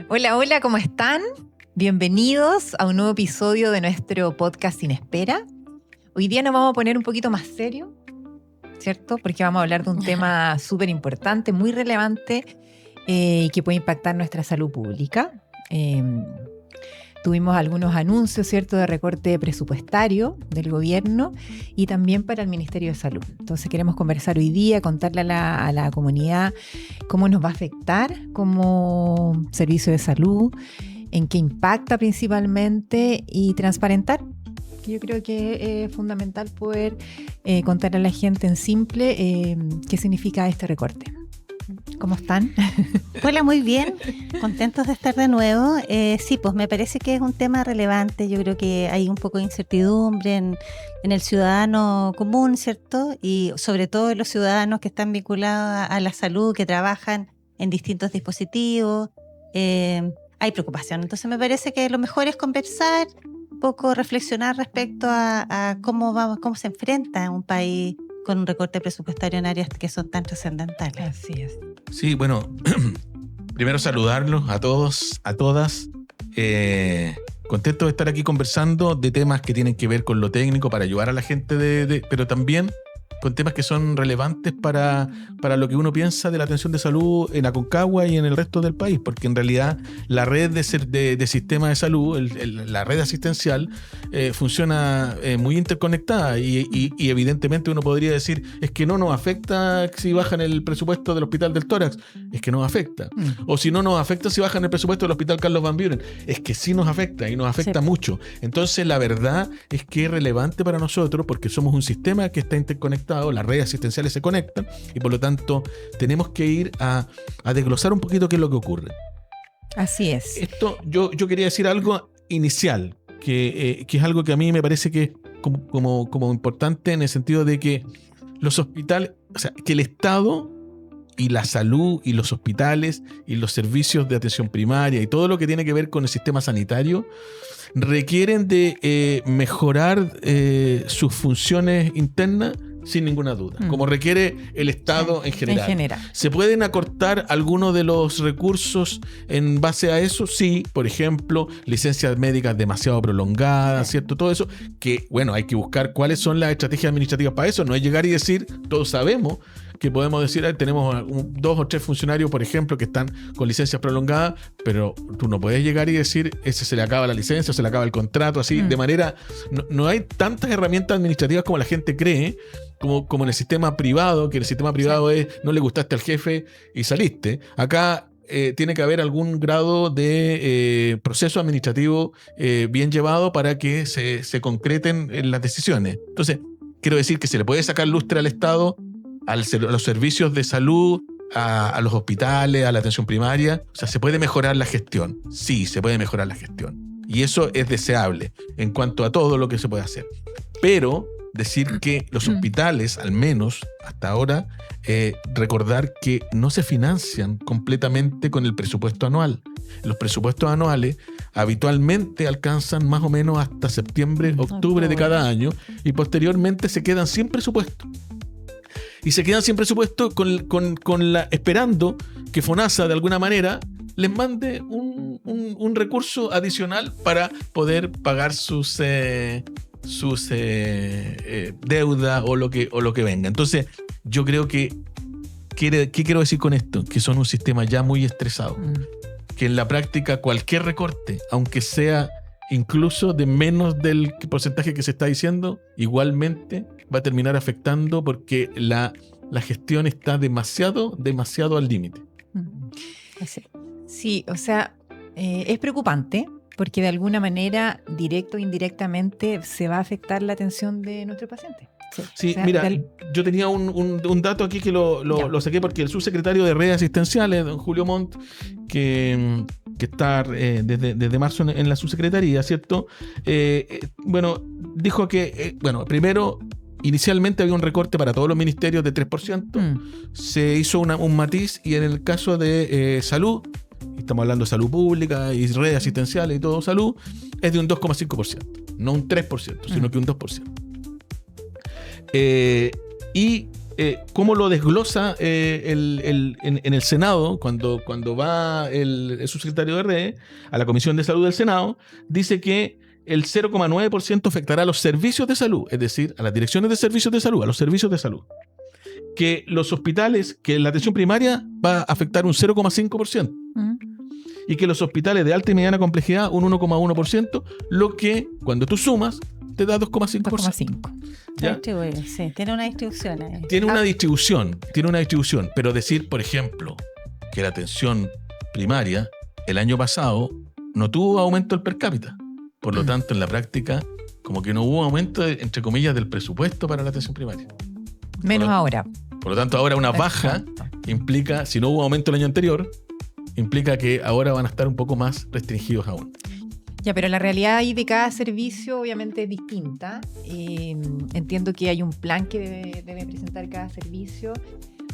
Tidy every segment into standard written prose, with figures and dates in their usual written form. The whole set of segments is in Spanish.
Hola, hola, ¿cómo están? Bienvenidos a un nuevo episodio de nuestro podcast Sin Espera. Hoy día nos vamos a poner un poquito más serio, ¿cierto? Porque vamos a hablar de un tema súper importante, muy relevante y que puede impactar nuestra salud pública. Tuvimos algunos anuncios, ¿cierto?, de recorte presupuestario del gobierno y también para el Ministerio de Salud. Entonces queremos conversar hoy día, contarle a la comunidad cómo nos va a afectar como servicio de salud, en qué impacta principalmente y transparentar. Yo creo que es fundamental poder contarle a la gente en simple qué significa este recorte. ¿Cómo están? Hola, muy bien, contentos de estar de nuevo. Sí, pues me parece que es un tema relevante. Yo creo que hay un poco de incertidumbre en el ciudadano común, ¿cierto? Y sobre todo en los ciudadanos que están vinculados a la salud, que trabajan en distintos dispositivos. Hay preocupación. Entonces me parece que lo mejor es conversar, un poco reflexionar respecto a cómo se enfrenta un país con un recorte presupuestario en áreas que son tan trascendentales. Así es. Sí, bueno, primero saludarlos a todos, a todas. Contento de estar aquí conversando de temas que tienen que ver con lo técnico para ayudar a la gente, pero también con temas que son relevantes para lo que uno piensa de la atención de salud en Aconcagua y en el resto del país, porque en realidad la red de sistema de salud, la red asistencial, funciona muy interconectada y evidentemente uno podría decir, es que no nos afecta si bajan el presupuesto del Hospital del Tórax, es que nos afecta. O si no nos afecta si bajan el presupuesto del Hospital Carlos Van Buren, es que sí nos afecta y nos afecta mucho. Entonces la verdad es que es relevante para nosotros porque somos un sistema que está interconectado, las redes asistenciales se conectan y por lo tanto tenemos que ir a desglosar un poquito qué es lo que ocurre. Así es. Esto, yo quería decir algo inicial, que es algo que a mí me parece que es como importante en el sentido de que los hospitales, o sea, que el Estado y la salud y los hospitales y los servicios de atención primaria y todo lo que tiene que ver con el sistema sanitario requieren de mejorar sus funciones internas sin ninguna duda, como requiere el Estado en general. ¿Se pueden acortar algunos de los recursos en base a eso? Sí, por ejemplo, licencias médicas demasiado prolongadas, ¿cierto? Todo eso, que bueno, hay que buscar cuáles son las estrategias administrativas para eso. No es llegar y decir, todos sabemos que podemos decir, tenemos 2 o 3 funcionarios, por ejemplo, que están con licencias prolongadas, pero tú no puedes llegar y decir, ese se le acaba la licencia, se le acaba el contrato, así, de manera... No hay tantas herramientas administrativas como la gente cree, como en el sistema privado, que el sistema privado es, no le gustaste al jefe y saliste. Acá tiene que haber algún grado de proceso administrativo bien llevado para que se concreten en las decisiones. Entonces, quiero decir que se le puede sacar lustre al Estado, a los servicios de salud, a los hospitales, a la atención primaria. O sea, ¿se puede mejorar la gestión? Sí, se puede mejorar la gestión. Y eso es deseable en cuanto a todo lo que se puede hacer. Pero decir que los hospitales, al menos hasta ahora, recordar que no se financian completamente con el presupuesto anual. Los presupuestos anuales habitualmente alcanzan más o menos hasta septiembre, octubre de cada año y posteriormente se quedan sin presupuesto. Y se quedan sin presupuesto esperando que FONASA de alguna manera les mande un recurso adicional para poder pagar sus deudas o lo que venga. Entonces, yo creo que ¿qué quiero decir con esto? Que son un sistema ya muy estresado. Que en la práctica cualquier recorte, aunque sea incluso de menos del porcentaje que se está diciendo, igualmente va a terminar afectando porque la gestión está demasiado al límite. Sí, o sea, es preocupante porque de alguna manera, directo o indirectamente, se va a afectar la atención de nuestro paciente. Sí, o sea, mira, yo tenía un dato aquí que lo saqué porque el subsecretario de redes asistenciales, don Julio Montt, que está desde marzo en la subsecretaría, ¿cierto? Bueno, dijo que, primero, inicialmente había un recorte para todos los ministerios de 3%, se hizo un matiz y en el caso de salud, estamos hablando de salud pública y redes asistenciales y todo salud, es de un 2,5%, no un 3%, sino que un 2%. Y cómo lo desglosa en el Senado, cuando va el subsecretario de RE a la Comisión de Salud del Senado, dice que el 0,9% afectará a los servicios de salud, es decir, a las direcciones de servicios de salud, a los servicios de salud. Que los hospitales, que la atención primaria va a afectar un 0,5%. Y que los hospitales de alta y mediana complejidad un 1,1%, lo que cuando tú sumas te da 2,5%. 2,5%. Sí, tiene una distribución. Tiene una distribución, pero decir, por ejemplo, que la atención primaria el año pasado no tuvo aumento del per cápita. Por lo tanto, en la práctica, como que no hubo aumento, entre comillas, del presupuesto para la atención primaria. Menos ahora. Por lo tanto, ahora una baja implica, si no hubo aumento el año anterior, implica que ahora van a estar un poco más restringidos aún. Ya, pero la realidad ahí de cada servicio obviamente es distinta. Entiendo que hay un plan que debe presentar cada servicio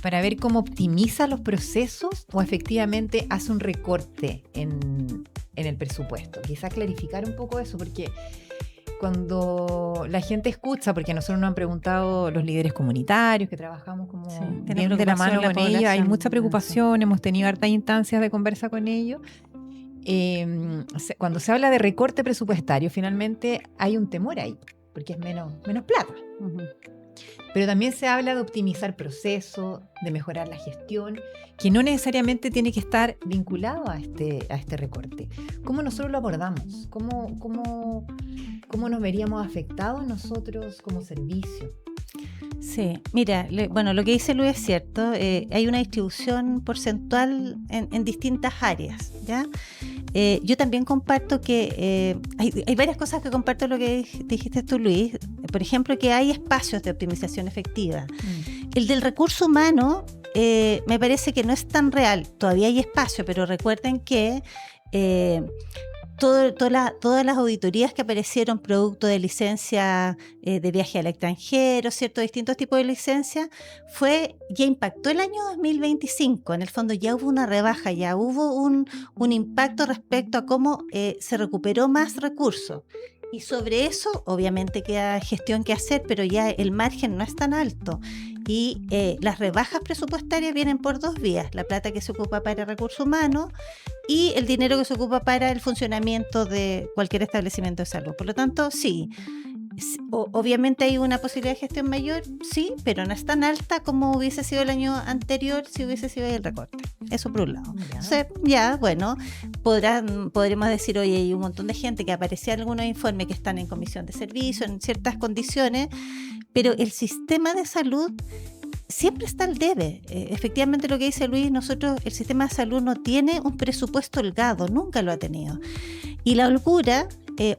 para ver cómo optimiza los procesos o efectivamente hace un recorte en el presupuesto. Quizás clarificar un poco eso, porque cuando la gente escucha, porque nosotros nos han preguntado los líderes comunitarios que trabajamos como bien de la mano con ellos, hay mucha preocupación, hemos tenido hartas instancias de conversa con ellos. Cuando se habla de recorte presupuestario, finalmente hay un temor ahí, porque es menos plata. Uh-huh. Pero también se habla de optimizar procesos, de mejorar la gestión, que no necesariamente tiene que estar vinculado a este recorte. ¿Cómo nosotros lo abordamos? ¿Cómo nos veríamos afectados nosotros como servicio? Sí, mira, lo que dice Luis es cierto, hay una distribución porcentual en distintas áreas, ¿ya? Yo también comparto que hay varias cosas que comparto lo que dijiste tú, Luis. Por ejemplo, que hay espacios de optimización efectiva. El del recurso humano me parece que no es tan real. Todavía hay espacio, pero recuerden que todas las auditorías que aparecieron producto de licencia de viaje al extranjero, ¿cierto? Distintos tipos de licencias, ya impactó el año 2025. En el fondo ya hubo una rebaja, ya hubo un impacto respecto a cómo se recuperó más recursos. Y sobre eso, obviamente, queda gestión que hacer, pero ya el margen no es tan alto. Y las rebajas presupuestarias vienen por dos vías: la plata que se ocupa para recursos humanos y el dinero que se ocupa para el funcionamiento de cualquier establecimiento de salud. Por lo tanto, sí, obviamente hay una posibilidad de gestión mayor, sí, pero no es tan alta como hubiese sido el año anterior si hubiese sido el recorte. Eso por un lado. Entonces, podremos decir, oye, hay un montón de gente que aparecía en algunos informes que están en comisión de servicio, en ciertas condiciones, pero el sistema de salud siempre está al debe. Efectivamente, lo que dice Luis, el sistema de salud no tiene un presupuesto holgado, nunca lo ha tenido. Y la holgura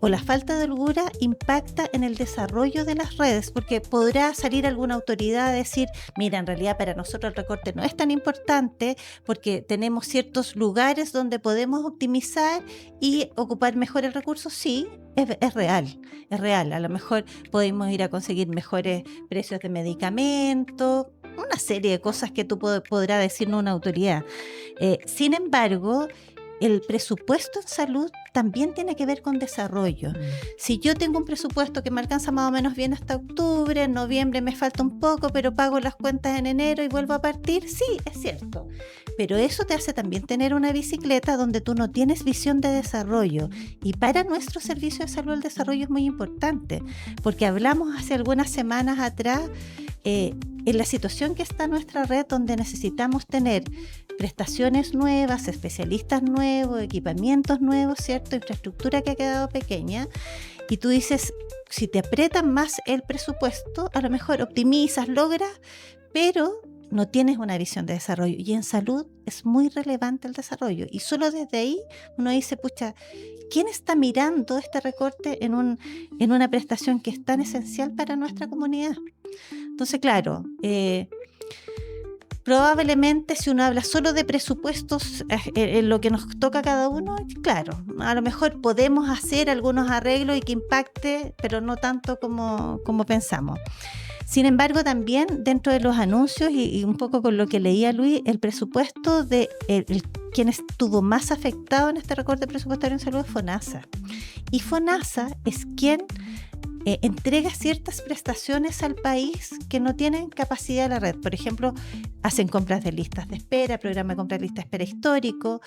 o la falta de holgura impacta en el desarrollo de las redes, porque podrá salir alguna autoridad a decir, mira, en realidad para nosotros el recorte no es tan importante porque tenemos ciertos lugares donde podemos optimizar y ocupar mejor el recurso. Sí, es real. A lo mejor podemos ir a conseguir mejores precios de medicamentos, una serie de cosas que tú podrás decirnos una autoridad. Sin embargo, el presupuesto en salud también tiene que ver con desarrollo. Si yo tengo un presupuesto que me alcanza más o menos bien hasta octubre, en noviembre me falta un poco, pero pago las cuentas en enero y vuelvo a partir, sí, es cierto. Pero eso te hace también tener una bicicleta donde tú no tienes visión de desarrollo. Y para nuestro servicio de salud el desarrollo es muy importante, porque hablamos hace algunas semanas atrás en la situación que está nuestra red, donde necesitamos tener prestaciones nuevas, especialistas nuevos, equipamientos nuevos, ¿cierto? Infraestructura que ha quedado pequeña. Y tú dices, si te aprietan más el presupuesto, a lo mejor optimizas, logras, pero no tienes una visión de desarrollo. Y en salud es muy relevante el desarrollo. Y solo desde ahí uno dice, pucha, ¿quién está mirando este recorte en una prestación que es tan esencial para nuestra comunidad? Entonces, claro, probablemente si uno habla solo de presupuestos en lo que nos toca a cada uno, claro, a lo mejor podemos hacer algunos arreglos y que impacte, pero no tanto como pensamos. Sin embargo, también dentro de los anuncios y un poco con lo que leía Luis, el presupuesto de quien estuvo más afectado en este recorte presupuestario en salud es FONASA. Y FONASA es quien entrega ciertas prestaciones al país que no tienen capacidad de la red. Por ejemplo, hacen compras de listas de espera, programa de compras de listas de espera histórico,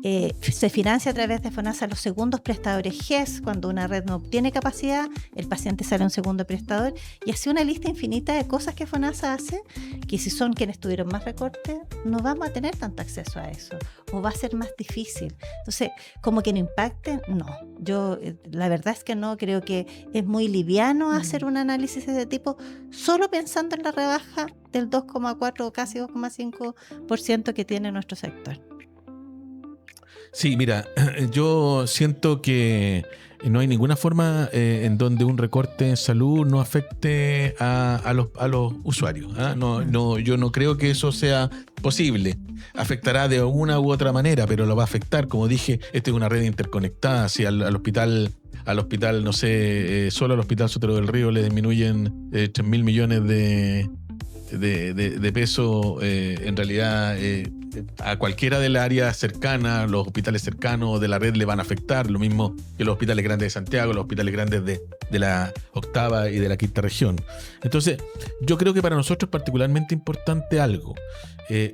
se financia a través de FONASA los segundos prestadores GES. Cuando una red no tiene capacidad, el paciente sale a un segundo prestador, y así una lista infinita de cosas que FONASA hace, que si son quienes tuvieron más recortes, no vamos a tener tanto acceso a eso, o va a ser más difícil. Entonces, como que no impacte, no. Yo la verdad es que no, creo que es muy liviano hacer un análisis de ese tipo solo pensando en la rebaja del 2,4 o casi 2,5% que tiene nuestro sector. Sí, mira, yo siento que no hay ninguna forma en donde un recorte en salud no afecte a los usuarios. No, yo no creo que eso sea posible. Afectará de una u otra manera, pero lo va a afectar. Como dije, esta es una red interconectada. Si al hospital, no sé, solo al Hospital Sotero del Río le disminuyen 3.000 millones de pesos, en realidad a cualquiera del área cercana, los hospitales cercanos de la red le van a afectar, lo mismo que los hospitales grandes de Santiago, los hospitales grandes de la octava y de la quinta región. Entonces, yo creo que para nosotros es particularmente importante algo.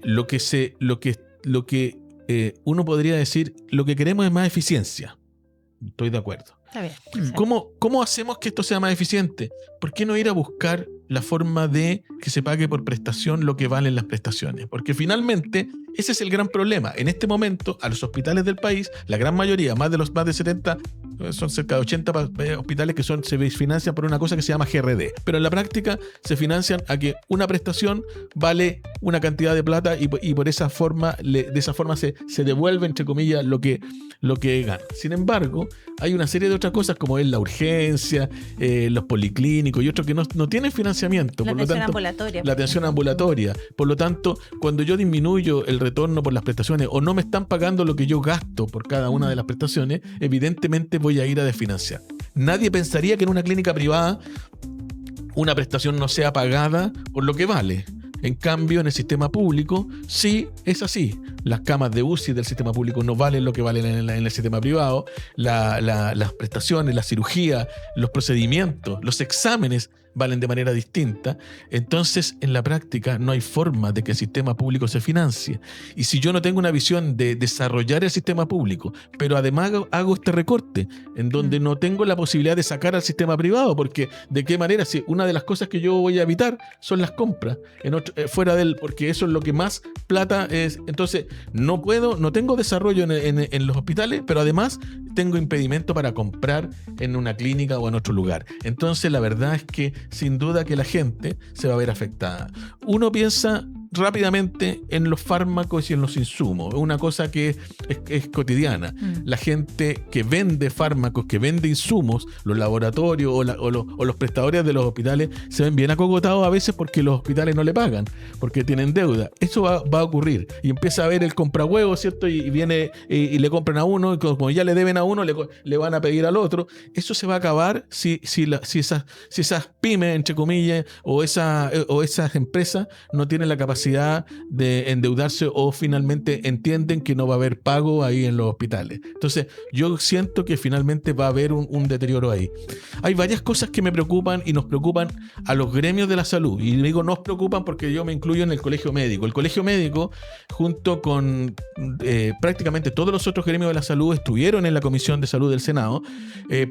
Lo que uno podría decir, lo que queremos es más eficiencia. Estoy de acuerdo. Está bien. ¿Cómo hacemos que esto sea más eficiente? ¿Por qué no ir a buscar la forma de que se pague por prestación lo que valen las prestaciones? Porque finalmente ese es el gran problema. En este momento, a los hospitales del país, la gran mayoría, más de 70, son cerca de 80 hospitales que se financian por una cosa que se llama GRD. Pero en la práctica se financian a que una prestación vale una cantidad de plata y por esa forma, de esa forma se devuelve, entre comillas, lo que gana. Sin embargo, hay una serie de otras cosas como es la urgencia, los policlínicos y otros que no tienen financiamiento. La atención ambulatoria. Por lo tanto, cuando yo disminuyo el retorno por las prestaciones o no me están pagando lo que yo gasto por cada una de las prestaciones, evidentemente voy a ir a desfinanciar. Nadie pensaría que en una clínica privada una prestación no sea pagada por lo que vale. En cambio, en el sistema público sí es así. Las camas de UCI del sistema público no valen lo que valen en el sistema privado. Las prestaciones, la cirugía, los procedimientos, los exámenes valen de manera distinta. Entonces, en la práctica no hay forma de que el sistema público se financie. Y si yo no tengo una visión de desarrollar el sistema público, pero además hago este recorte en donde no tengo la posibilidad de sacar al sistema privado, porque de qué manera, si una de las cosas que yo voy a evitar son las compras fuera porque eso es lo que más plata es. Entonces, no tengo desarrollo en los hospitales, pero además tengo impedimento para comprar en una clínica o en otro lugar. Entonces, la verdad es que sin duda que la gente se va a ver afectada. Uno piensa rápidamente en los fármacos y en los insumos. Es una cosa que es cotidiana. La gente que vende fármacos, que vende insumos, los laboratorios o los prestadores de los hospitales se ven bien acogotados a veces porque los hospitales no le pagan, porque tienen deuda. Eso va a ocurrir. Y empieza a ver el comprahuevo, ¿cierto? Y viene y le compran a uno, y como ya le deben a uno, le van a pedir al otro. Eso se va a acabar si esas pymes, entre comillas, o esas empresas no tienen la capacidad de endeudarse o finalmente entienden que no va a haber pago ahí en los hospitales. Entonces, yo siento que finalmente va a haber un deterioro ahí. Hay varias cosas que me preocupan y nos preocupan a los gremios de la salud. Y digo nos preocupan porque yo me incluyo en el colegio médico. El colegio médico, junto con prácticamente todos los otros gremios de la salud, estuvieron en la Comisión de Salud del Senado,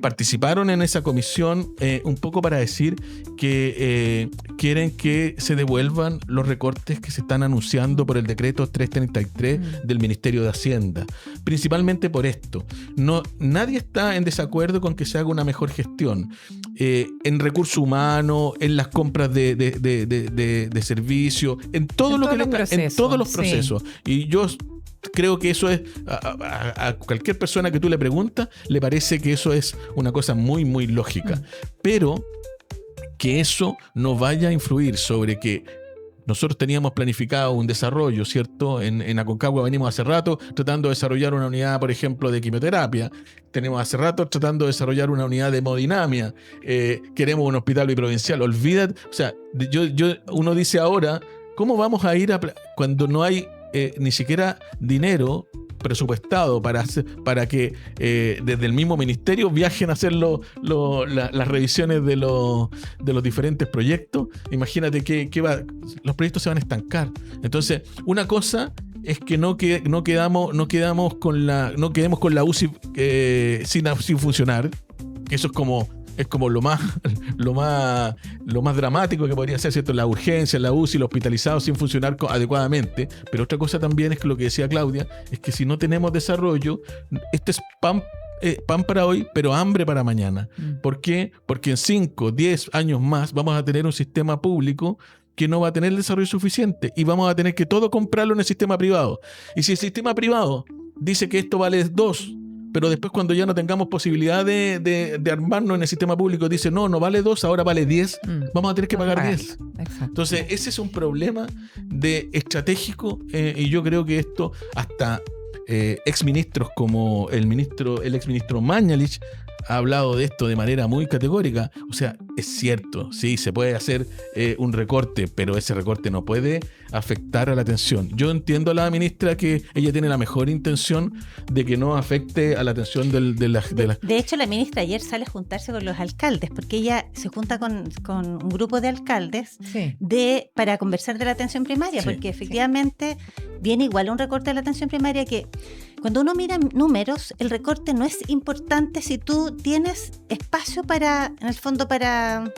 participaron en esa comisión un poco para decir que quieren que se devuelvan los recortes que se están anunciando por el decreto 333 del Ministerio de Hacienda, principalmente por esto. Nadie está en desacuerdo con que se haga una mejor gestión en recursos humanos, en las compras de servicios, en todos los procesos. Sí. Y yo creo que eso es, a cualquier persona que tú le preguntas, le parece que eso es una cosa muy, muy lógica. Pero que eso no vaya a influir sobre que nosotros teníamos planificado un desarrollo, ¿cierto? En Aconcagua venimos hace rato tratando de desarrollar una unidad, por ejemplo, de quimioterapia. Tenemos hace rato tratando de desarrollar una unidad de hemodinamia. Queremos un hospital biprovincial. Olvídate. O sea, uno dice ahora, ¿cómo vamos a ir cuando no hay ni siquiera dinero presupuestado para que desde el mismo ministerio viajen a hacer las revisiones de los diferentes proyectos, imagínate que los proyectos se van a estancar. Entonces, una cosa es que no quedemos con la UCI sin funcionar, que eso es como lo más dramático que podría ser, ¿cierto? La urgencia, la UCI, los hospitalizados sin funcionar adecuadamente. Pero otra cosa también es que lo que decía Claudia, es que si no tenemos desarrollo, este es pan para hoy, pero hambre para mañana. ¿Por qué? Porque en 5, 10 años más vamos a tener un sistema público que no va a tener el desarrollo suficiente y vamos a tener que todo comprarlo en el sistema privado. Y si el sistema privado dice que esto vale 2, pero después cuando ya no tengamos posibilidad de armarnos en el sistema público, dice no vale 2, ahora vale 10, vamos a tener que pagar 10. Exacto. Entonces ese es un problema estratégico, y yo creo que esto hasta exministros como el exministro Mañalich ha hablado de esto de manera muy categórica. O sea, es cierto, sí, se puede hacer un recorte, pero ese recorte no puede afectar a la atención. Yo entiendo a la ministra que ella tiene la mejor intención de que no afecte a la atención De hecho, la ministra ayer sale a juntarse con los alcaldes, porque ella se junta con un grupo de alcaldes para conversar de la atención primaria, porque efectivamente viene igual a un recorte de la atención primaria que cuando uno mira números, el recorte no es importante si tú tienes espacio en el fondo, para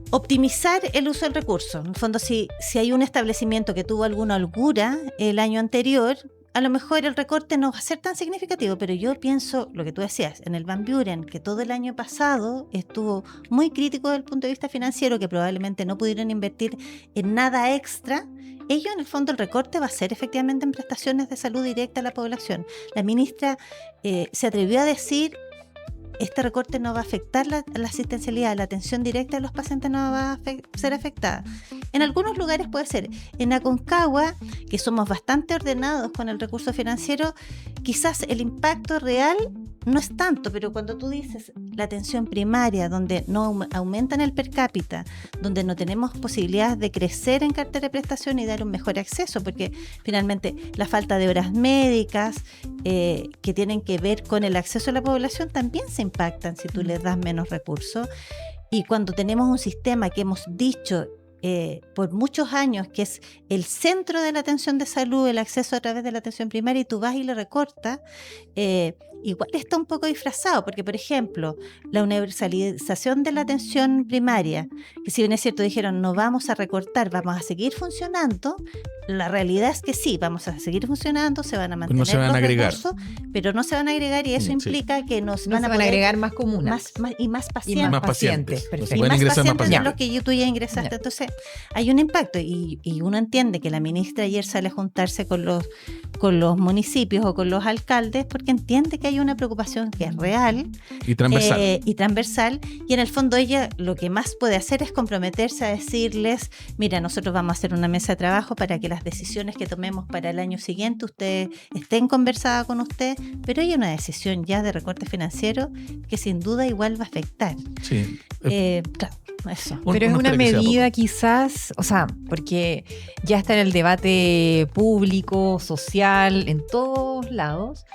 optimizar el uso del recurso. En el fondo, si hay un establecimiento que tuvo alguna holgura el año anterior, a lo mejor el recorte no va a ser tan significativo, pero yo pienso, lo que tú decías, en el Van Buren, que todo el año pasado estuvo muy crítico desde el punto de vista financiero, que probablemente no pudieron invertir en nada extra. Ello, en el fondo, el recorte va a ser efectivamente en prestaciones de salud directa a la población. La ministra se atrevió a decir, este recorte no va a afectar la asistencialidad, la atención directa de los pacientes no va a ser afectada. En algunos lugares puede ser. En Aconcagua, que somos bastante ordenados con el recurso financiero, quizás el impacto real no es tanto, pero cuando tú dices la atención primaria, donde no aumentan el per cápita, donde no tenemos posibilidades de crecer en cartera de prestación y dar un mejor acceso, porque finalmente la falta de horas médicas que tienen que ver con el acceso a la población también se impactan si tú les das menos recursos. Y cuando tenemos un sistema que hemos dicho por muchos años que es el centro de la atención de salud, el acceso a través de la atención primaria, y tú vas y le recortas, igual está un poco disfrazado, porque por ejemplo la universalización de la atención primaria, que si bien es cierto dijeron no vamos a recortar, vamos a seguir funcionando, la realidad es que sí, vamos a seguir funcionando, se van a mantener, no se van a agregar, recursos, pero no se van a agregar, y eso implica que no van a agregar más comunas y más pacientes. Y más pacientes. Perfecto. Y más pacientes de más los que tú ya ingresaste. Entonces hay un impacto, y uno entiende que la ministra ayer sale a juntarse con los municipios o con los alcaldes porque entiende que hay una preocupación que es real y transversal. Y en el fondo ella lo que más puede hacer es comprometerse a decirles, mira, nosotros vamos a hacer una mesa de trabajo para que las decisiones que tomemos para el año siguiente ustedes estén conversadas con usted, pero hay una decisión ya de recorte financiero que sin duda igual va a afectar. Sí. Claro. Eso. Pero es una medida quizás, o sea, porque ya está en el debate público, social, en todos lados.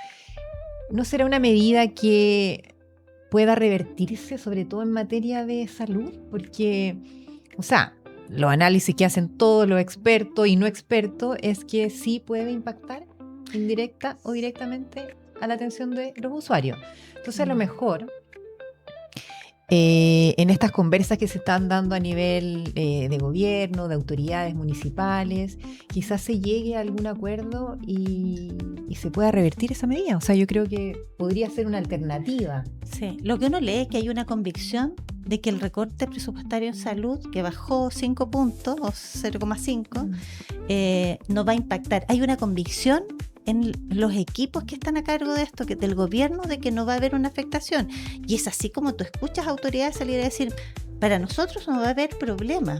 ¿No será una medida que pueda revertirse, sobre todo en materia de salud? Porque, o sea, los análisis que hacen todos los expertos y no expertos es que sí puede impactar indirecta o directamente a la atención de los usuarios. Entonces, a lo mejor en estas conversas que se están dando a nivel de gobierno, de autoridades municipales, quizás se llegue a algún acuerdo y se pueda revertir esa medida. O sea, yo creo que podría ser una alternativa. Sí, lo que uno lee es que hay una convicción de que el recorte presupuestario en salud, que bajó 5 puntos o 0,5, no va a impactar. Hay una convicción en los equipos que están a cargo de esto, que del gobierno, de que no va a haber una afectación. Y es así como tú escuchas a autoridades salir a decir, para nosotros no va a haber problema.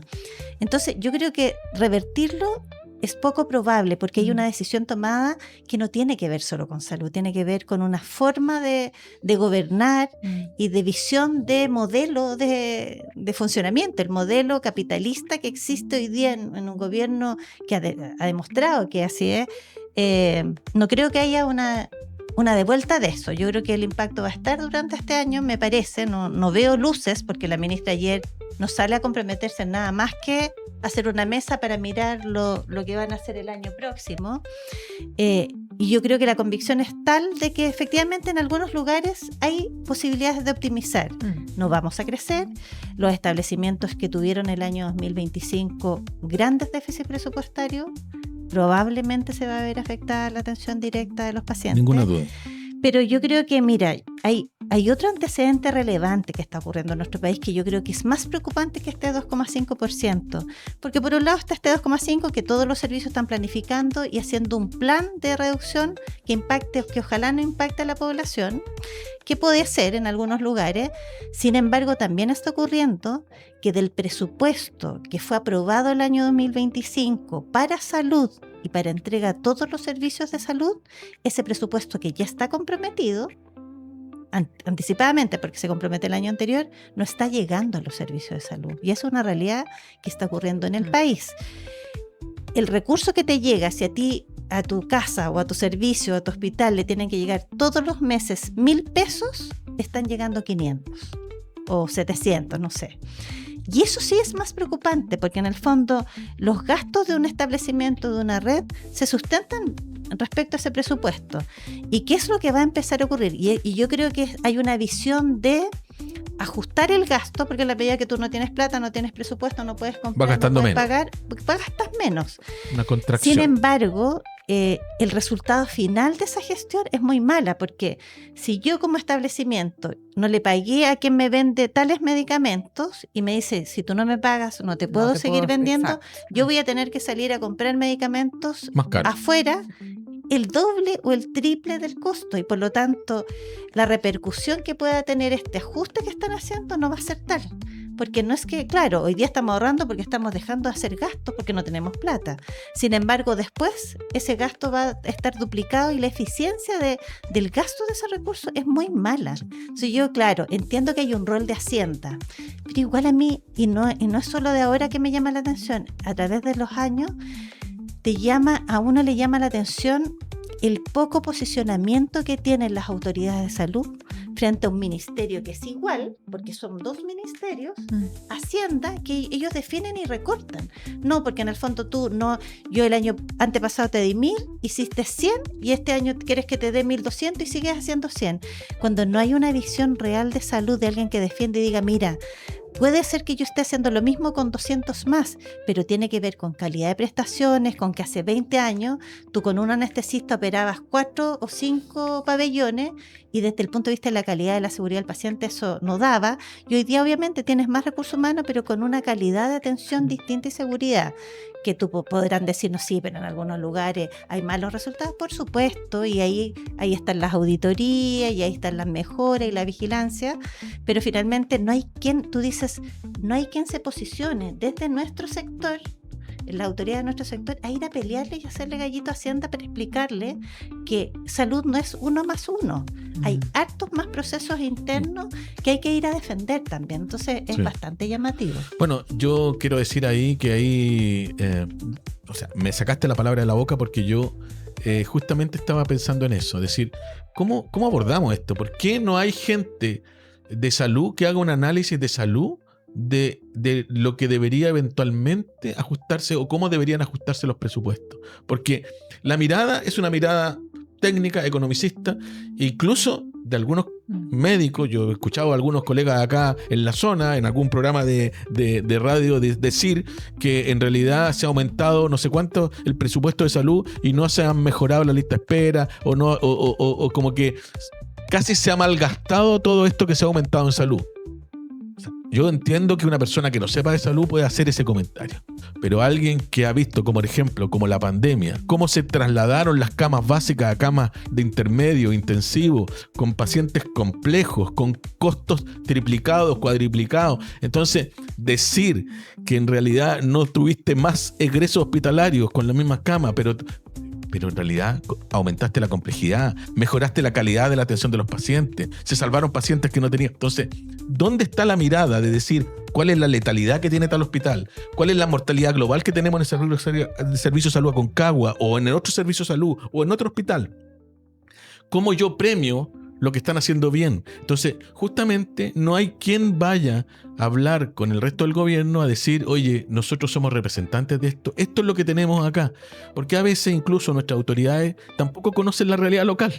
Entonces yo creo que revertirlo es poco probable porque hay una decisión tomada que no tiene que ver solo con salud, tiene que ver con una forma de gobernar y de visión de modelo de funcionamiento, el modelo capitalista que existe hoy día en un gobierno que ha demostrado que así es. No creo que haya una devuelta de eso. Yo creo que el impacto va a estar durante este año, me parece. No veo luces porque la ministra ayer no sale a comprometerse en nada más que hacer una mesa para mirar lo que van a hacer el año próximo. Y yo creo que la convicción es tal de que efectivamente en algunos lugares hay posibilidades de optimizar. No vamos a crecer. Los establecimientos que tuvieron el año 2025 grandes déficits presupuestarios, probablemente se va a ver afectada la atención directa de los pacientes. Ninguna duda. Pero yo creo que, mira, hay otro antecedente relevante que está ocurriendo en nuestro país que yo creo que es más preocupante que este 2,5%. Porque por un lado está este 2,5% que todos los servicios están planificando y haciendo un plan de reducción que impacte, que ojalá no impacte a la población, que puede ser en algunos lugares. Sin embargo, también está ocurriendo que del presupuesto que fue aprobado el año 2025 para salud y para entrega a todos los servicios de salud, ese presupuesto que ya está comprometido anticipadamente, porque se compromete el año anterior, no está llegando a los servicios de salud. Y es una realidad que está ocurriendo en el país. El recurso que te llega, si a ti, a tu casa o a tu servicio, a tu hospital, le tienen que llegar todos los meses 1.000 pesos, están llegando 500 o 700, no sé. Y eso sí es más preocupante, porque en el fondo los gastos de un establecimiento, de una red, se sustentan respecto a ese presupuesto. ¿Y qué es lo que va a empezar a ocurrir? Y yo creo que hay una visión de ajustar el gasto, porque en la medida que tú no tienes plata, no tienes presupuesto, no puedes comprar, va gastando no puedes menos. pagar, gastas menos. Una contracción. Sin embargo, el resultado final de esa gestión es muy mala, porque si yo como establecimiento no le pagué a quien me vende tales medicamentos y me dice, si tú no me pagas, no te puedo seguir vendiendo, exacto. yo voy a tener que salir a comprar medicamentos Más caro. afuera, el doble o el triple del costo, y por lo tanto la repercusión que pueda tener este ajuste que están haciendo no va a ser tal. Porque no es que, claro, hoy día estamos ahorrando porque estamos dejando de hacer gastos porque no tenemos plata. Sin embargo, después ese gasto va a estar duplicado y la eficiencia del gasto de ese recurso es muy mala. Entonces yo, claro, entiendo que hay un rol de Hacienda, pero igual a mí, y no es solo de ahora que me llama la atención, a través de los años, a uno le llama la atención el poco posicionamiento que tienen las autoridades de salud frente a un ministerio que es igual, porque son dos ministerios, Hacienda, que ellos definen y recortan. No, porque en el fondo yo el año antepasado te di 1.000, hiciste 100 y este año quieres que te dé 1.200 y sigues haciendo 100. Cuando no hay una visión real de salud de alguien que defiende y diga, mira, puede ser que yo esté haciendo lo mismo con 200 más, pero tiene que ver con calidad de prestaciones, con que hace 20 años tú con un anestesista operabas 4 o 5 pabellones y desde el punto de vista de la calidad de la seguridad del paciente eso no daba. Y hoy día obviamente tienes más recursos humanos, pero con una calidad de atención distinta y seguridad. Que tú podrán decirnos, sí, pero en algunos lugares hay malos resultados, por supuesto, y ahí están las auditorías, y ahí están las mejoras y la vigilancia, pero finalmente no hay quien se posicione desde nuestro sector, la autoridad de nuestro sector, a ir a pelearle y hacerle gallito a Hacienda para explicarle que salud no es 1 más 1. Hay hartos más procesos internos que hay que ir a defender también. Entonces es bastante llamativo. Bueno, yo quiero decir ahí que ahí, me sacaste la palabra de la boca porque yo justamente estaba pensando en eso. Es decir, ¿cómo abordamos esto? ¿Por qué no hay gente de salud que haga un análisis de salud de lo que debería eventualmente ajustarse o cómo deberían ajustarse los presupuestos? Porque la mirada es una mirada técnica, economicista, incluso de algunos médicos. Yo he escuchado a algunos colegas acá en la zona, en algún programa de radio, decir que en realidad se ha aumentado no sé cuánto el presupuesto de salud y no se han mejorado la lista de espera o como que casi se ha malgastado todo esto que se ha aumentado en salud. Yo entiendo que una persona que no sepa de salud puede hacer ese comentario, pero alguien que ha visto, como por ejemplo, como la pandemia, cómo se trasladaron las camas básicas a camas de intermedio, intensivo, con pacientes complejos, con costos triplicados, cuadriplicados. Entonces, decir que en realidad no tuviste más egresos hospitalarios con las mismas camas, pero en realidad aumentaste la complejidad, mejoraste la calidad de la atención de los pacientes, se salvaron pacientes que no tenían. Entonces, ¿dónde está la mirada de decir cuál es la letalidad que tiene tal hospital? ¿Cuál es la mortalidad global que tenemos en el servicio de salud Aconcagua o en el otro servicio de salud o en otro hospital? ¿Cómo yo premio lo que están haciendo bien? Entonces, justamente no hay quien vaya a hablar con el resto del gobierno a decir, oye, nosotros somos representantes de esto es lo que tenemos acá. Porque a veces incluso nuestras autoridades tampoco conocen la realidad local.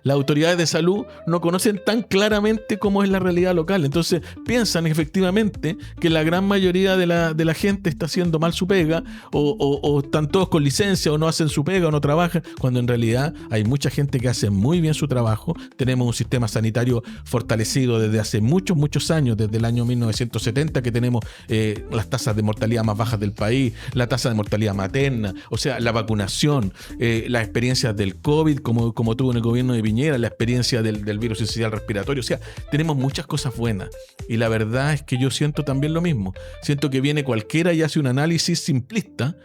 Las autoridades de salud no conocen tan claramente cómo es la realidad local. Entonces piensan efectivamente que la gran mayoría de la gente está haciendo mal su pega o están todos con licencia o no hacen su pega o no trabajan, cuando en realidad hay mucha gente que hace muy bien su trabajo. Tenemos un sistema sanitario fortalecido desde hace muchos, muchos años, desde el año 1970 que tenemos las tasas de mortalidad más bajas del país, la tasa de mortalidad materna, o sea, la vacunación, las experiencias del COVID como tuvo en el gobierno de Piñera, la experiencia del virus incisional respiratorio. O sea, tenemos muchas cosas buenas y la verdad es que yo siento también lo mismo. Siento que viene cualquiera y hace un análisis simplista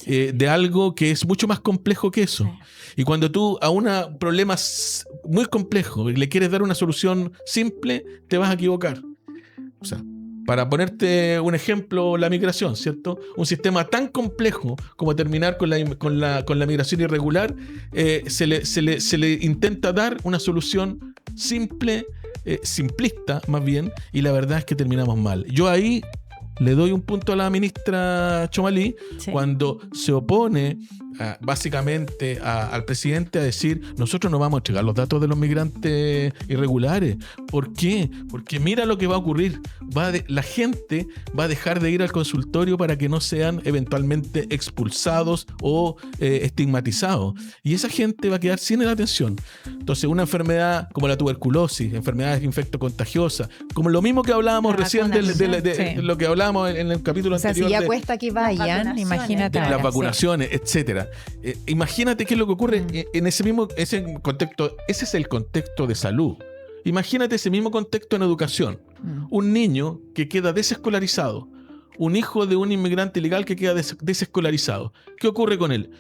de algo que es mucho más complejo que eso. Y cuando tú a un problema muy complejo le quieres dar una solución simple, te vas a equivocar. O sea, para ponerte un ejemplo, la migración, ¿cierto? Un sistema tan complejo como terminar con la migración irregular, se le intenta dar una solución simple, simplista más bien, y la verdad es que terminamos mal. Yo ahí le doy un punto a la ministra Chomalí cuando se opone básicamente al presidente a decir, nosotros no vamos a entregar los datos de los migrantes irregulares. ¿Por qué? Porque mira lo que va a ocurrir. La gente va a dejar de ir al consultorio para que no sean eventualmente expulsados o estigmatizados. Y esa gente va a quedar sin la atención. Entonces, una enfermedad como la tuberculosis, enfermedades infectocontagiosas, como lo mismo que hablábamos recién de lo que hablábamos en el capítulo anterior. O sea, si ya cuesta que vayan, imagínate. Las vacunaciones, etcétera. Imagínate qué es lo que ocurre en ese contexto. Ese es el contexto de salud. Imagínate ese mismo contexto en educación. Un niño que queda desescolarizado, un hijo de un inmigrante ilegal que queda desescolarizado. ¿Qué ocurre con él?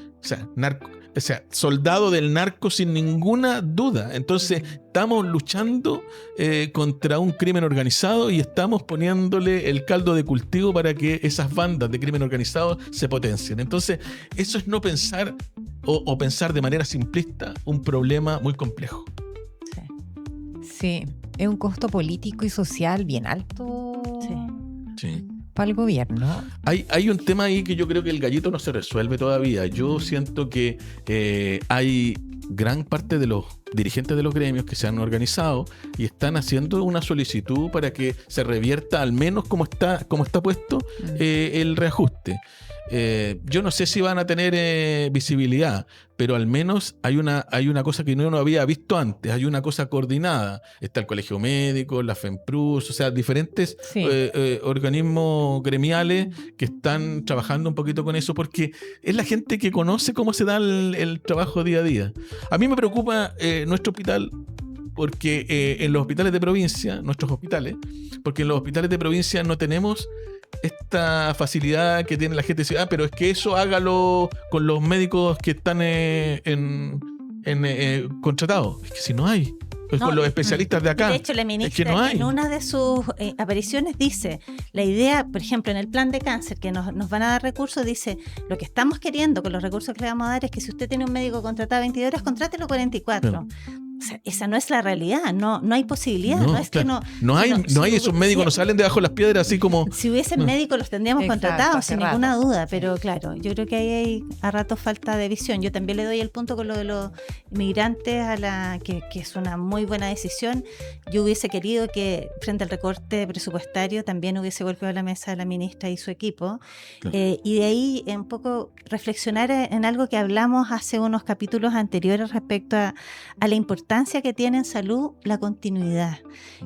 O sea, soldado del narco sin ninguna duda. Entonces estamos luchando contra un crimen organizado y estamos poniéndole el caldo de cultivo para que esas bandas de crimen organizado se potencien. Entonces eso es no pensar o pensar de manera simplista un problema muy complejo. Sí, es un costo político y social bien alto. Sí. Para el gobierno. Hay un tema ahí que yo creo que el gallito no se resuelve todavía. Yo siento que hay gran parte de los dirigentes de los gremios que se han organizado y están haciendo una solicitud para que se revierta al menos como está puesto el reajuste. Yo no sé si van a tener visibilidad, pero al menos hay una cosa que no había visto antes, hay una cosa coordinada. Está el Colegio Médico, la FEMPRUS, o sea, diferentes organismos gremiales que están trabajando un poquito con eso, porque es la gente que conoce cómo se da el trabajo día a día. A mí me preocupa nuestro hospital, porque en los hospitales de provincia, porque en los hospitales de provincia no tenemos esta facilidad que tiene la gente de decir, pero es que eso hágalo con los médicos que están contratados. Es que si no hay, pues con los especialistas de acá. De hecho, la ministra es que no hay. En una de sus apariciones dice, la idea, por ejemplo, en el plan de cáncer, que nos van a dar recursos, dice, lo que estamos queriendo con los recursos que le vamos a dar es que si usted tiene un médico contratado 22 horas, contrátelo 44. Claro. O sea, esa no es la realidad, no hay posibilidad. No hay esos médicos, no salen debajo de las piedras así como... Si hubiesen médicos los tendríamos contratados sin ninguna duda, pero claro, yo creo que ahí hay a rato falta de visión. Yo también le doy el punto con lo de los inmigrantes, que es una muy buena decisión. Yo hubiese querido que frente al recorte presupuestario también hubiese golpeado la mesa la ministra y su equipo. Claro. Y de ahí un poco reflexionar en algo que hablamos hace unos capítulos anteriores respecto a la importancia importancia que tiene en salud la continuidad.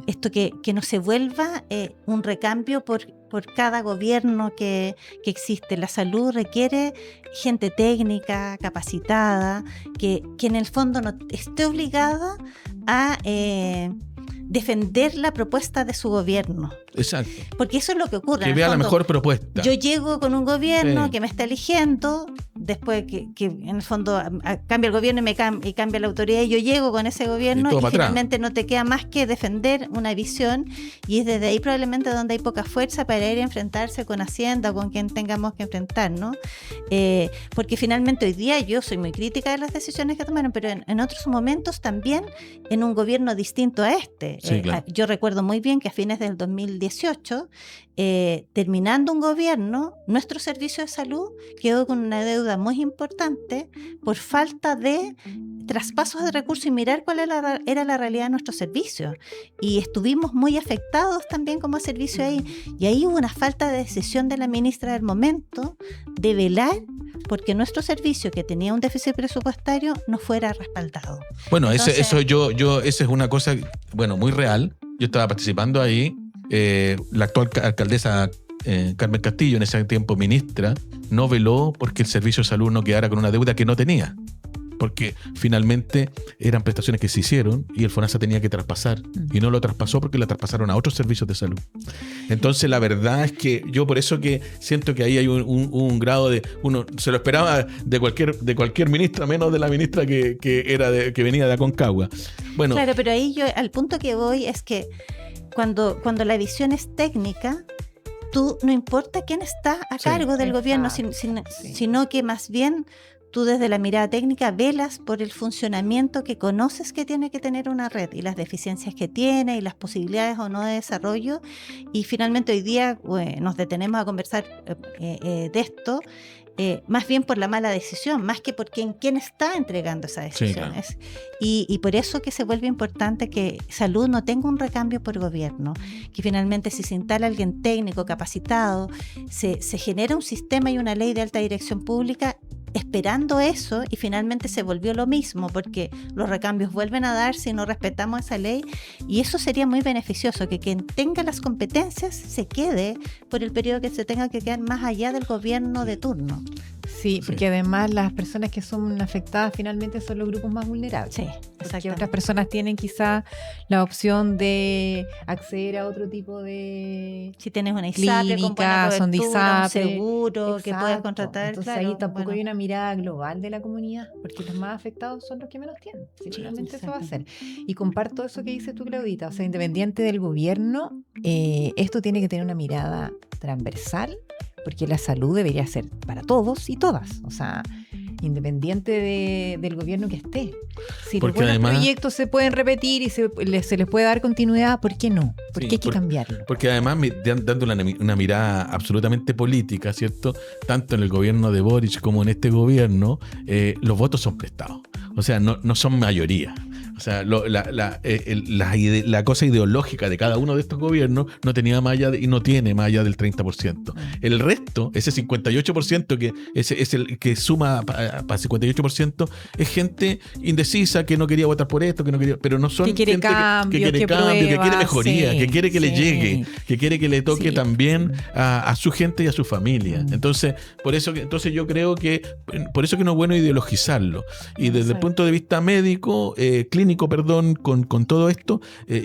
Esto que no se vuelva un recambio por cada gobierno que existe. La salud requiere gente técnica, capacitada, que en el fondo no esté obligada a defender la propuesta de su gobierno. Exacto. Porque eso es lo que ocurre. Que vea la mejor propuesta. Yo llego con un gobierno que me está eligiendo, después que en el fondo cambia el gobierno y cambia la autoridad, y yo llego con ese gobierno y finalmente no te queda más que defender una visión, y es desde ahí probablemente donde hay poca fuerza para ir a enfrentarse con Hacienda o con quien tengamos que enfrentar, ¿no? Porque finalmente hoy día yo soy muy crítica de las decisiones que tomaron, pero en otros momentos también en un gobierno distinto a este. Sí, claro. Yo recuerdo muy bien que a fines del 2018, terminando un gobierno, nuestro servicio de salud quedó con una deuda muy importante por falta de traspasos de recursos y mirar cuál era la realidad de nuestros servicios. Y estuvimos muy afectados también como servicio ahí. Y ahí hubo una falta de decisión de la ministra del momento de velar porque nuestro servicio, que tenía un déficit presupuestario, no fuera respaldado. Bueno, esa es una cosa, bueno, muy real. Yo estaba participando ahí. La actual alcaldesa Carmen Castillo, en ese tiempo ministra, no veló porque el servicio de salud no quedara con una deuda que no tenía. Porque finalmente eran prestaciones que se hicieron y el FONASA tenía que traspasar. Y no lo traspasó porque la traspasaron a otros servicios de salud. Entonces la verdad es que yo por eso que siento que ahí hay un grado de... Uno se lo esperaba de cualquier ministra, menos de la ministra que venía de Aconcagua. Bueno, claro, pero ahí yo al punto que voy es que cuando la visión es técnica, tú no importa quién está a cargo del gobierno, sino que más bien tú desde la mirada técnica velas por el funcionamiento que conoces que tiene que tener una red y las deficiencias que tiene y las posibilidades o no de desarrollo. Y finalmente hoy día nos detenemos a conversar de esto, más bien por la mala decisión, más que por quién está entregando esas decisiones. Sí, claro. Y por eso que se vuelve importante que salud no tenga un recambio por gobierno, que finalmente si se instala alguien técnico, capacitado, se genera un sistema y una ley de alta dirección pública esperando eso, y finalmente se volvió lo mismo porque los recambios vuelven a dar si no respetamos esa ley, y eso sería muy beneficioso, que quien tenga las competencias se quede por el periodo que se tenga que quedar más allá del gobierno de turno. Sí, porque además las personas que son afectadas finalmente son los grupos más vulnerables. Sí, porque otras personas tienen quizá la opción de acceder a otro tipo de... Si tienes una ISAPRE con buena cobertura, son de ISAPRE, un seguro. Exacto, que puedes contratar. Entonces ahí tampoco hay una mirada global de la comunidad, porque los más afectados son los que menos tienen. Finalmente eso va a ser. Y comparto eso que dices tú, Claudita. O sea, independiente del gobierno, esto tiene que tener una mirada transversal, porque la salud debería ser para todos y todas, o sea, independiente del gobierno que esté. Si porque los buenos proyectos se pueden repetir y se les puede dar continuidad, ¿por qué no? ¿Por qué hay que cambiarlo? Porque además, dando una mirada absolutamente política, ¿cierto? Tanto en el gobierno de Boric como en este gobierno, los votos son prestados, o sea, no son mayoría. O sea, la cosa ideológica de cada uno de estos gobiernos no tenía más allá y no tiene más allá del 30%. El resto, ese 58%, que es el que suma para 58%, es gente indecisa que no quería votar por esto, que no quería, pero no son que quiere gente cambio, que quiere cambio, que quiere mejoría, que quiere que le llegue, que quiere que le toque también a su gente y a su familia. Entonces yo creo que por eso que no es bueno ideologizarlo. Y desde el punto de vista médico, clínico, con todo esto,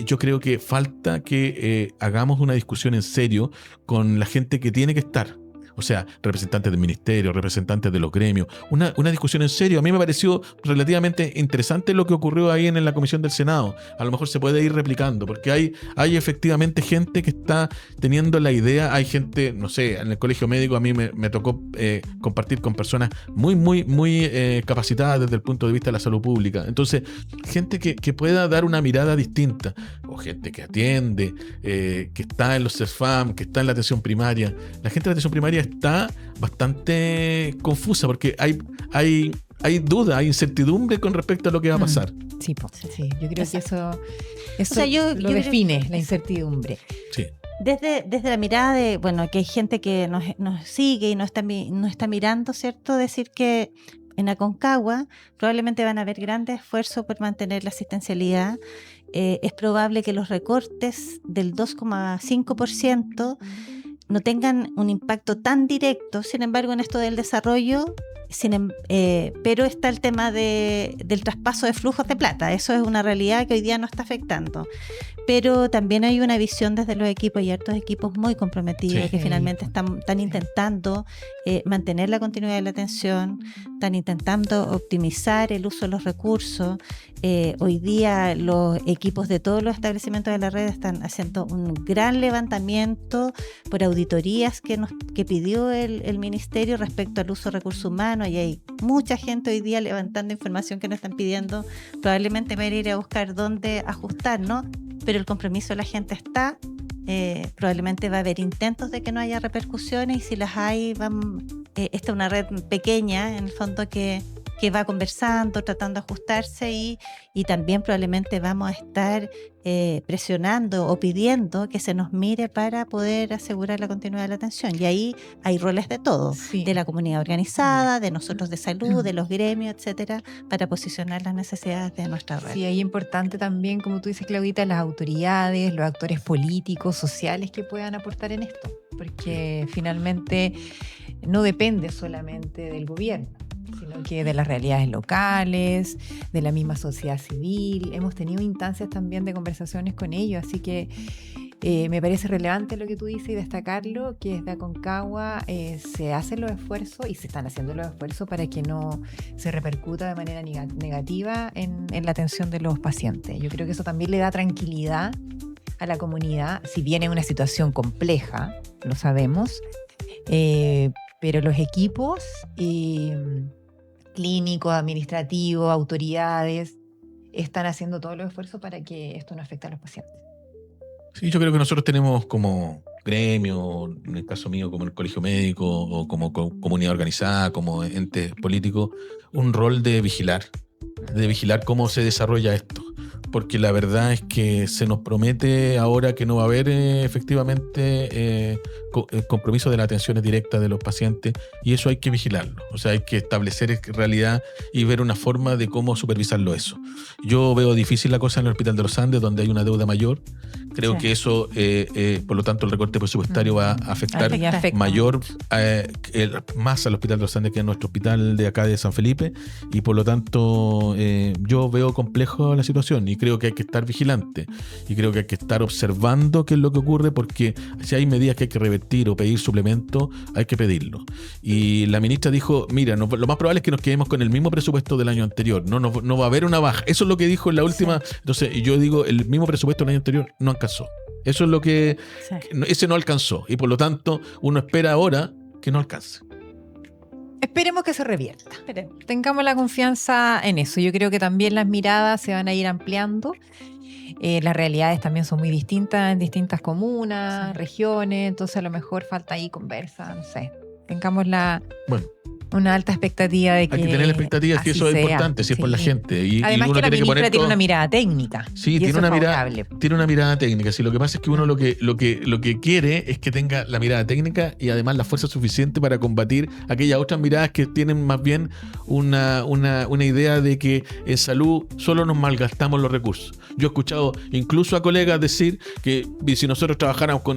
yo creo que falta que hagamos una discusión en serio con la gente que tiene que estar. O sea, representantes del ministerio, representantes de los gremios, una discusión en serio. A mí me pareció relativamente interesante lo que ocurrió ahí en la comisión del Senado. A lo mejor se puede ir replicando, porque hay efectivamente gente que está teniendo la idea. Hay gente, no sé, en el colegio médico a mí me tocó compartir con personas muy, muy, muy capacitadas desde el punto de vista de la salud pública. Entonces, gente que pueda dar una mirada distinta, o gente que atiende, que está en los CEFAM, que está en la atención primaria. La gente de la atención primaria está bastante confusa porque hay duda, hay incertidumbre con respecto a lo que va a pasar. Sí, yo creo que eso o sea, yo define la incertidumbre. Sí. Desde la mirada de, bueno, que hay gente que nos sigue y no está mirando, ¿cierto? Decir que en Aconcagua probablemente van a haber grandes esfuerzos por mantener la asistencialidad. Es probable que los recortes del 2,5% no tengan un impacto tan directo. Sin embargo, en esto del desarrollo, pero está el tema del traspaso de flujos de plata. Eso es una realidad que hoy día no está afectando. Pero también hay una visión desde los equipos, y hartos equipos muy comprometidos que finalmente están intentando mantener la continuidad de la atención, están intentando optimizar el uso de los recursos. Hoy día los equipos de todos los establecimientos de la red están haciendo un gran levantamiento por auditorías que pidió el Ministerio respecto al uso de recursos humanos, y hay mucha gente hoy día levantando información que nos están pidiendo, probablemente va a ir a buscar dónde ajustar, ¿no? Pero el compromiso de la gente está. Probablemente va a haber intentos de que no haya repercusiones, y si las hay, esta es una red pequeña en el fondo que va conversando, tratando de ajustarse, y también probablemente vamos a estar presionando o pidiendo que se nos mire para poder asegurar la continuidad de la atención. Y ahí hay roles de todo, de la comunidad organizada, de nosotros de salud, de los gremios, etcétera, para posicionar las necesidades de nuestra red. Sí, ahí es importante también, como tú dices, Claudita, las autoridades, los actores políticos, sociales que puedan aportar en esto, porque finalmente no depende solamente del gobierno, sino que de las realidades locales, de la misma sociedad civil. Hemos tenido instancias también de conversaciones con ellos, así que me parece relevante lo que tú dices y destacarlo, que desde Aconcagua se hacen los esfuerzos, y se están haciendo los esfuerzos para que no se repercuta de manera negativa en la atención de los pacientes. Yo creo que eso también le da tranquilidad a la comunidad, si bien es una situación compleja, lo sabemos, pero los equipos clínicos, administrativos, autoridades, están haciendo todos los esfuerzos para que esto no afecte a los pacientes. Sí, yo creo que nosotros tenemos como gremio, en el caso mío como el colegio médico o como comunidad organizada, como ente político, un rol de vigilar cómo se desarrolla esto. Porque la verdad es que se nos promete ahora que no va a haber efectivamente compromiso de las atenciones directas de los pacientes, y eso hay que vigilarlo. O sea, hay que establecer realidad y ver una forma de cómo supervisarlo eso. Yo veo difícil la cosa en el Hospital de los Andes, donde hay una deuda mayor. Creo que eso, por lo tanto, el recorte presupuestario va a afectar más al Hospital de los Andes que a nuestro hospital de acá de San Felipe, y por lo tanto yo veo complejo la situación, y creo que hay que estar vigilante, y creo que hay que estar observando qué es lo que ocurre, porque si hay medidas que hay que revertir o pedir suplemento, hay que pedirlo. Y la ministra dijo, mira, lo más probable es que nos quedemos con el mismo presupuesto del año anterior, no va a haber una baja. Eso es lo que dijo en la última. Entonces yo digo, el mismo presupuesto del año anterior no alcanzó. Eso es lo que ese no alcanzó, y por lo tanto uno espera ahora que no alcance. Esperemos que se revierta. Tengamos la confianza en eso. Yo creo que también las miradas se van a ir ampliando. Las realidades también son muy distintas en distintas comunas, regiones, entonces a lo mejor falta ahí conversa, no sé. Tengamos una alta expectativa de que hay que tener la expectativa, que eso es importante, si es por la gente. Y además, y uno que la tiene ministra que tiene una mirada técnica. Sí, tiene una mirada técnica. Sí, lo que pasa es que uno lo que quiere es que tenga la mirada técnica y además la fuerza suficiente para combatir aquellas otras miradas que tienen más bien una idea de que en salud solo nos malgastamos los recursos. Yo he escuchado incluso a colegas decir que si nosotros trabajáramos con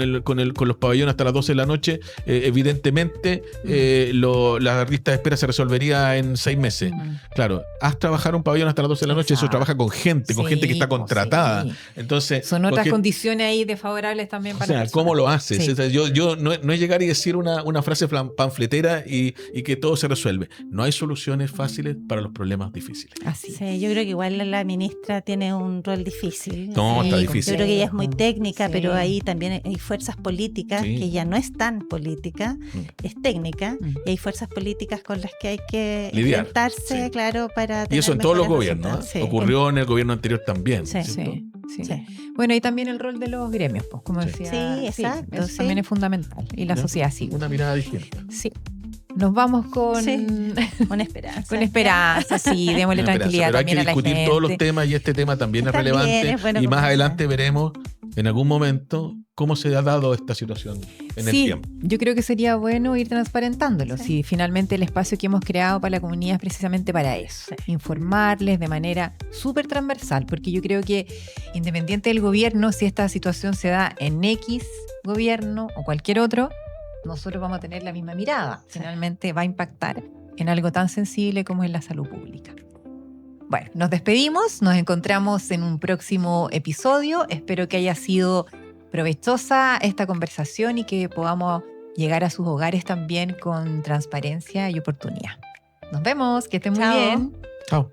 los pabellones hasta las 12 de la noche, evidentemente la lista de espera se resolvería en 6 meses. Claro, haz trabajar un pabellón hasta las 12 de la noche. Exacto. Eso trabaja con gente que está contratada. Sí. Entonces, son otras condiciones ahí desfavorables también para personas. ¿Cómo lo haces? Sí. O sea, yo no es llegar y decir una frase panfletera y que todo se resuelve. No hay soluciones fáciles para los problemas difíciles. Así. Sí, yo creo que igual la ministra tiene un rol difícil. No, está difícil. Yo creo que ella es muy técnica, pero ahí también hay fuerzas políticas que ya no es tan política, es técnica, y hay fuerzas políticas con las que hay que enfrentarse, claro, para tener. Y eso en todos los gobiernos, ¿eh? Ocurrió en el gobierno anterior también. Sí. Bueno, y también el rol de los gremios, pues, como decía. Sí, exacto. Eso también es fundamental. Y la sociedad civil. Una mirada distinta. Sí. Nos vamos con esperanza. Con esperanza, sí, démosle tranquilidad también a la gente. Pero hay que discutir todos los temas, y este tema también es relevante. Y más adelante veremos en algún momento cómo se ha dado esta situación en el tiempo. Yo creo que sería bueno ir transparentándolo. Sí. Si finalmente el espacio que hemos creado para la comunidad es precisamente para eso. Sí. Informarles de manera súper transversal, porque yo creo que independiente del gobierno, si esta situación se da en X gobierno o cualquier otro, nosotros vamos a tener la misma mirada. Sí. Finalmente va a impactar en algo tan sensible como es la salud pública. Bueno, nos despedimos, nos encontramos en un próximo episodio. Espero que haya sido provechosa esta conversación y que podamos llegar a sus hogares también con transparencia y oportunidad. Nos vemos, que estén muy Chao. bien. Chao.